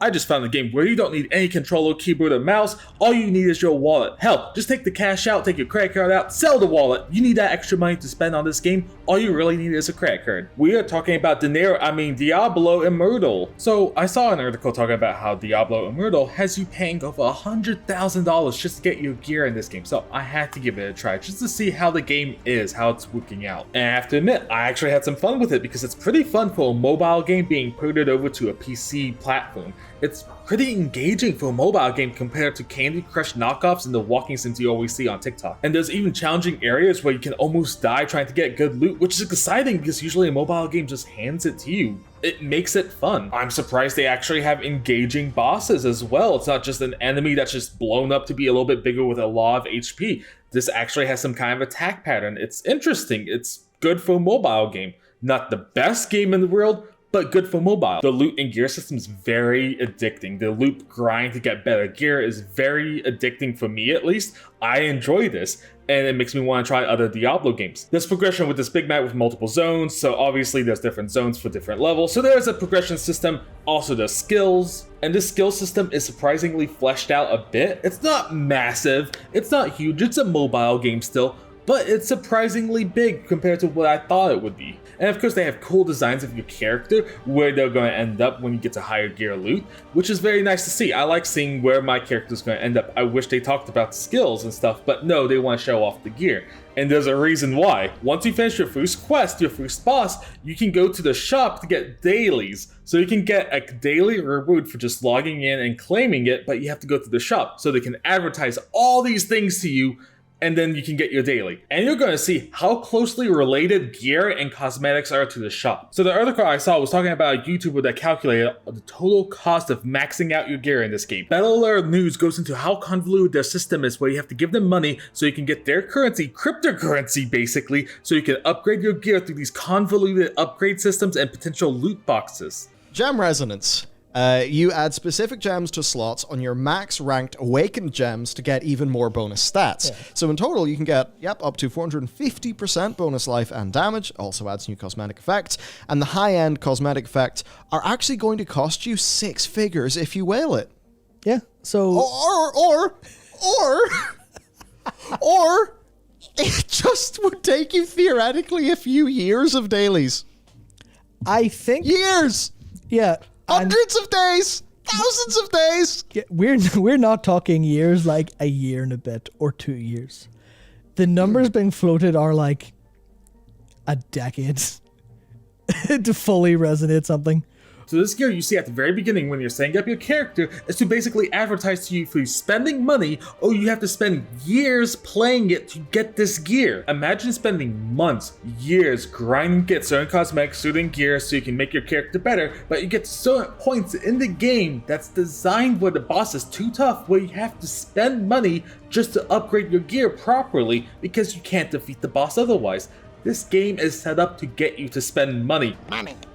I just found a game where you don't need any controller, keyboard, or mouse. All you need is your wallet. Hell, just take the cash out, take your credit card out, sell the wallet. You need that extra money to spend on this game. All you really need is a credit card. We are talking about Diablo Immortal. So I saw an article talking about how Diablo Immortal has you paying over $100,000 just to get your gear in this game. So I had to give it a try just to see how the game is, how it's working out. And I have to admit, I actually had some fun with it because it's pretty fun for a mobile game being ported over to a PC platform. It's pretty engaging for a mobile game compared to Candy Crush knockoffs and the walking sims you always see on TikTok. And there's even challenging areas where you can almost die trying to get good loot, which is exciting because usually a mobile game just hands it to you. It makes it fun. I'm surprised they actually have engaging bosses as well. It's not just an enemy that's just blown up to be a little bit bigger with a lot of HP. This actually has some kind of attack pattern. It's interesting. It's good for a mobile game. Not the best game in the world, but good for mobile. The loot and gear system is very addicting. The loot grind to get better gear is very addicting for me, at least. I enjoy this, and it makes me want to try other Diablo games. There's progression with this big map with multiple zones, so obviously there's different zones for different levels. So there's a progression system, also there's skills, and this skill system is surprisingly fleshed out a bit. It's not massive, it's not huge, it's a mobile game still, but it's surprisingly big compared to what I thought it would be. And of course they have cool designs of your character, where they're going to end up when you get to higher gear loot, which is very nice to see. I like seeing where my character's going to end up. I wish they talked about skills and stuff, but no, they want to show off the gear. And there's a reason why. Once you finish your first quest, your first boss, you can go to the shop to get dailies. So you can get a daily reward for just logging in and claiming it, but you have to go to the shop so they can advertise all these things to you, and then you can get your daily. And you're going to see how closely related gear and cosmetics are to the shop. So the article I saw was talking about a YouTuber that calculated the total cost of maxing out your gear in this game. Battle News goes into how convoluted their system is, where you have to give them money so you can get their currency, cryptocurrency basically, so you can upgrade your gear through these convoluted upgrade systems and potential loot boxes. Gem resonance. You add specific gems to slots on your max ranked awakened gems to get even more bonus stats. Yeah. So in total, you can get, up to 450% bonus life and damage. Also adds new cosmetic effects. And the high-end cosmetic effects are actually going to cost you 6 figures if you whale it. Yeah, so... Or it just would take you theoretically a few years of dailies. I think... Years! Yeah. Hundreds of days, thousands of days. Yeah, we're not talking years like a year and a bit or 2 years. The numbers being floated are like a decade to fully resonate something. So this gear you see at the very beginning when you're setting up your character is to basically advertise to you for spending money, or you have to spend years playing it to get this gear. Imagine spending months, years grinding to get certain cosmetics, certain gear so you can make your character better, but you get to certain points in the game that's designed where the boss is too tough, where you have to spend money just to upgrade your gear properly because you can't defeat the boss otherwise. This game is set up to get you to spend money.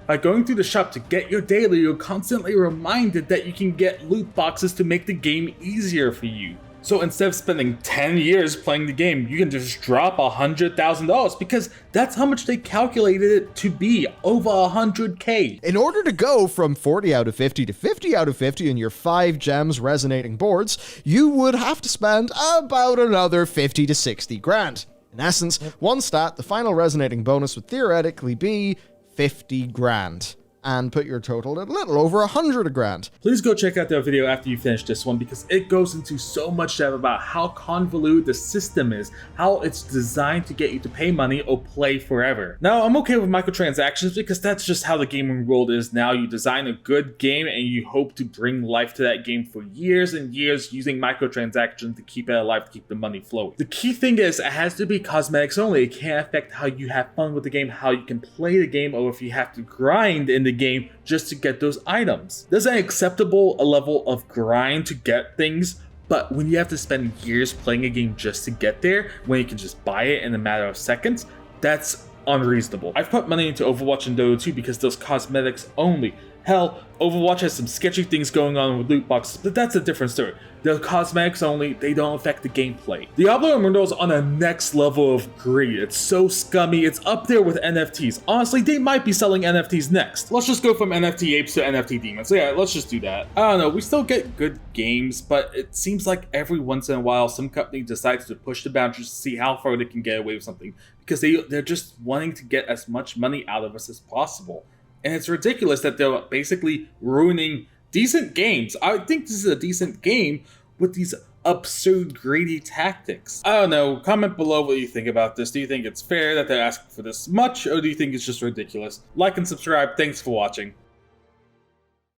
By going through the shop to get your daily, you're constantly reminded that you can get loot boxes to make the game easier for you. So instead of spending 10 years playing the game, you can just drop $100,000 because that's how much they calculated it to be, over 100K. In order to go from 40 out of 50 to 50 out of 50 in your 5 gems resonating boards, you would have to spend about another 50 to 60 grand. In essence, one stat, the final resonating bonus would theoretically be 50 grand. And put your total at a little over 100 grand. Please go check out that video after you finish this one because it goes into so much depth about how convoluted the system is, how it's designed to get you to pay money or play forever. Now, I'm okay with microtransactions because that's just how the gaming world is now. You design a good game and you hope to bring life to that game for years and years using microtransactions to keep it alive, to keep the money flowing. The key thing is it has to be cosmetics only. It can't affect how you have fun with the game, how you can play the game, or if you have to grind in the game just to get those items. There's an acceptable level of grind to get things, but when you have to spend years playing a game just to get there, when you can just buy it in a matter of seconds, that's unreasonable. I've put money into Overwatch and Dota 2 because those cosmetics only. Hell, Overwatch has some sketchy things going on with loot boxes, but that's a different story. They're cosmetics only, they don't affect the gameplay. Diablo Immortal is on a next level of greed. It's so scummy, it's up there with NFTs. Honestly, they might be selling NFTs next. Let's just go from NFT apes to NFT demons. So yeah, let's just do that. I don't know, we still get good games, but it seems like every once in a while some company decides to push the boundaries to see how far they can get away with something, because they're just wanting to get as much money out of us as possible. And it's ridiculous that they're basically ruining decent games. I think this is a decent game with these absurd, greedy tactics. I don't know, comment below what you think about this. Do you think it's fair that they're asking for this much, or do you think it's just ridiculous? Like and subscribe, thanks for watching.